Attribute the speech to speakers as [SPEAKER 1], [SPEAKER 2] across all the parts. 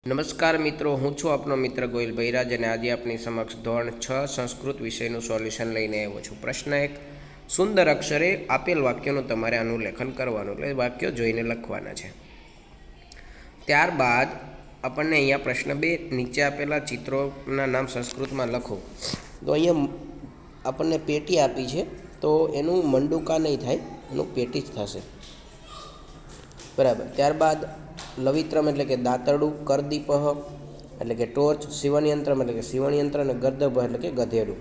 [SPEAKER 1] નમસ્કાર મિત્રો, હું છું આપનો મિત્ર ગોયલ બૈરાજ અને આજે આપની સમક્ષ ધોરણ 6 સંસ્કૃત વિષયનું સોલ્યુશન લઈને આવ્યો છું. પ્રશ્ન 1. સુંદર અક્ષરે આપેલ વાક્યનું તમારે અનુલેખન કરવાનું, એટલે વાક્યો જોઈને લખવાના છે. ત્યારબાદ આપણને અહીંયા પ્રશ્ન 2, નીચે આપેલા ચિત્રોના નામ સંસ્કૃતમાં લખો. તો અહીંયા આપણને પેટી આપી છે, તો એનું મંડુકા નહીં થાય, એનું પેટી જ થશે. બરાબર. ત્યારબાદ લવિત્રમ એટલે કે દાંતરડું, કરદીપહ એટલે કે ટોર્ચ, શિવનયંત્રમ એટલે કે શિવણયંત્ર અને ગર્દભ એટલે કે ગધેડું.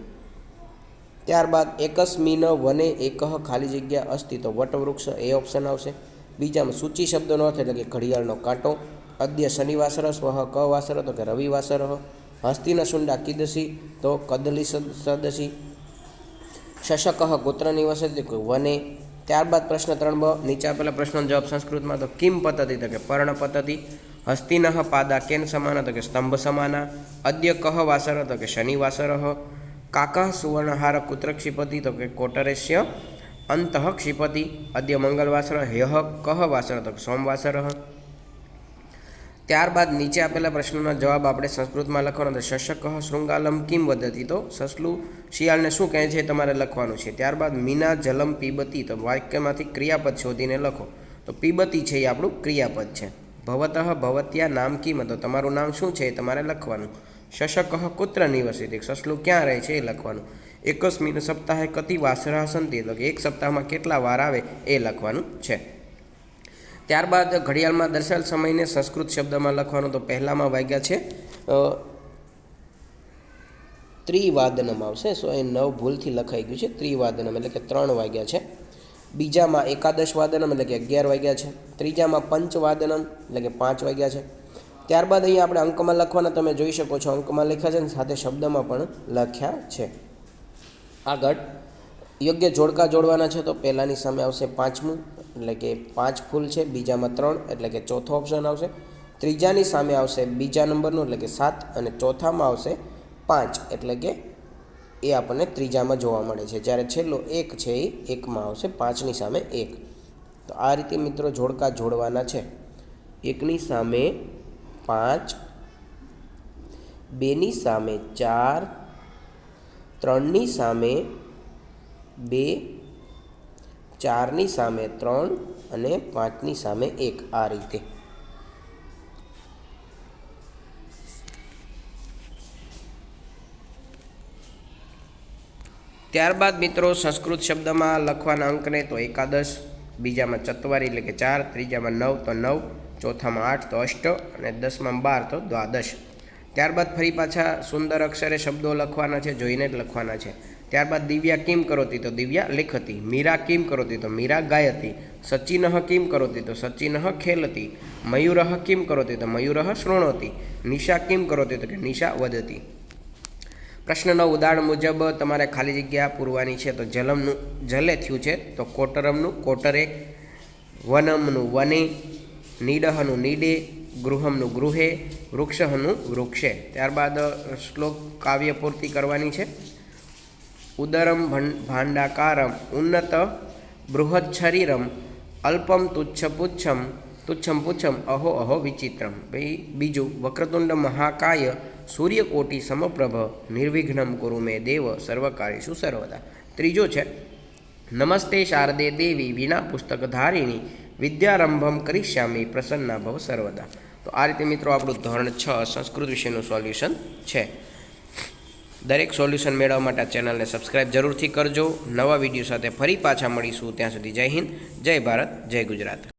[SPEAKER 1] ત્યારબાદ એકસ્મિન વને એકહ ખાલી જગ્યા અસ્તિ, તો વટવૃક્ષ એ ઓપ્શન આવશે. બીજામાં સૂચિ શબ્દનો અર્થ એટલે કે ઘડિયાળનો કાંટો. અદ્ય શનિવાસર સ્વહ ક વાસર તો કે રવિવાસર. હસ્તિન શુંડા કીદસી તો કદલી સદસી. શશકઃ ગોત્ર નિવસતિ વને. ત્યારબાદ પ્રશ્ન 3બ, નીચે આપેલા પ્રશ્નનો જવાબ સંસ્કૃતમાં તો કિમ પતતિ તો કે પર્ણ પતતિ. હસ્તિનઃ પાદા કેન સમાના તો કે સ્તંભ સમાના. અદ્ય કહ વાસર તો કે શનિવાસર. કાકઃ સુવર્ણહાર કુત્ર ક્ષિપતિ તો કે કોટરેશ્ય અંતઃ ક્ષિપતિ. અદ્ય મંગળવાસર હ્યઃ કહ વાસર તો કે સોમવાસર. ત્યારબાદ નીચે આપેલા પ્રશ્નોના જવાબ આપણે સંસ્કૃતમાં લખવાનો તો શશકઃ શૃંગાલમ કિમ વદતિ, તો સસલું શિયાળને શું કહે છે તમારે લખવાનું છે. ત્યારબાદ મીના જલમ પીબતી, તો વાક્યમાંથી ક્રિયાપદ શોધીને લખો. તો પીબતી છે એ આપણું ક્રિયાપદ છે. ભવતઃ ભવત્યા નામ કિમ, તો તમારું નામ શું છે એ તમારે લખવાનું. શશકઃ કુત્ર નિવસતિ, સસલું ક્યાં રહે છે એ લખવાનું. એકસ્મિન સપ્તાહે કતિ વાસરા સંતિ, તો કે એક સપ્તાહમાં કેટલા વાર આવે એ લખવાનું છે. ત્યારબાદ ઘડિયાળમાં દર્શાવેલ સમયને સંસ્કૃત શબ્દમાં લખવાનું. તો પહેલામાં વાગ્યા છે ત્રિવાદનમ આવશે. સો એ 9 ભૂલથી લખાઈ ગયું છે. ત્રિવાદનમ એટલે કે 3 વાગ્યા છે. બીજામાં એકાદશ વાદનમ એટલે કે 11 વાગ્યા છે. ત્રીજામાં પંચવાદનમ એટલે કે 5 વાગ્યા છે. ત્યારબાદ અહીંયા આપણે અંકમાં લખવાના તમે જોઈ શકો છો, અંકમાં લખ્યા છે અને સાથે શબ્દમાં પણ લખ્યા છે. આગળ યોગ્ય જોડકા જોડવાના છે. તો પહેલાંની સામે આવશે 5મું એટલે કે 5 ફૂલ છે. બીજામાં 3 એટલે કે ચોથો ઓપ્શન આવશે. ત્રીજાની સામે આવશે બીજા નંબરનું એટલે કે 7 અને ચોથામાં આવશે 5 એટલે કે એ આપણને ત્રીજામાં જોવા મળે છે. જ્યારે છેલ્લો 1 છે એ 1માં આવશે, 5ની સામે 1. તો આ રીતે મિત્રો જોડકા જોડવાના છે. 1ની સામે 5, 2ની સામે 4, 3ની સામે 2, 4ની સામે 3 અને 5ની સામે 1. આ રીતે. ત્યારબાદ મિત્રો સંસ્કૃત શબ્દમાં લખવાના અંકને તો એકાદશ, બીજામાં ચત્વારી એટલે કે 4, ત્રીજામાં 9 તો 9, ચોથામાં 8 તો અષ્ટ અને 10માં 12 તો દ્વાદશ. ત્યારબાદ ફરી પાછા સુંદર અક્ષરે શબ્દો લખવાના છે, જોઈને જ લખવાના છે. ત્યારબાદ દિવ્યા કિમ કરોતી, તો દિવ્યા લેખતી. મીરા કિમ કરોતી, તો મીરા ગાયતી. સચિનઃ કિમ કરોતી, તો સચિનઃ ખેલતી. મયુરઃ કિમ કરોતી, તો મયુરઃ શૃણોતી. નિશા કિમ કરોતી, તો કે નિશા વદતી. પ્રશ્નનો ઉદાહરણ મુજબ તમારે ખાલી જગ્યા પૂરવાની છે. તો જલમનું જલે થયું છે, તો કોટરમનું કોટરે. વનમનું વને. નીડહનું નીડે. ગૃહમનું ગૃહે. વૃક્ષહનું વૃક્ષે. ત્યારબાદ શ્લોક કાવ્ય પૂર્તિ કરવાની છે. ઉદરમ ભાંડાકારમ ઉન્નત બૃહદ શરીરમ અલ્પમ તુચ્છમ પુચ્છમ અહો અહો વિચિત્રમ. બીજું વક્રતુંડ મહાકાય સૂર્યકોટી સમપ્રભ નિર્વિઘ્નમ કુરુ મે દેવ સર્વકાર્યેષુ સર્વદા. ત્રીજો છે નમસ્તે શારદે દેવી વિના પુસ્તક ધારિણી વિદ્યારંભમ કરિષ્યામિ પ્રસન્ના ભવ સર્વદા. તો આ રીતે મિત્રો આપણું ધોરણ 6 સંસ્કૃત વિષયનું સોલ્યુશન છે. દરેક સોલ્યુશન મેળવવા માટે આ ચેનલને સબસ્ક્રાઈબ જરૂરથી કરજો. નવા વિડીયો સાથે ફરી પાછા મળીશું. ત્યાં સુધી જય હિન્દ, જય ભારત, જય ગુજરાત.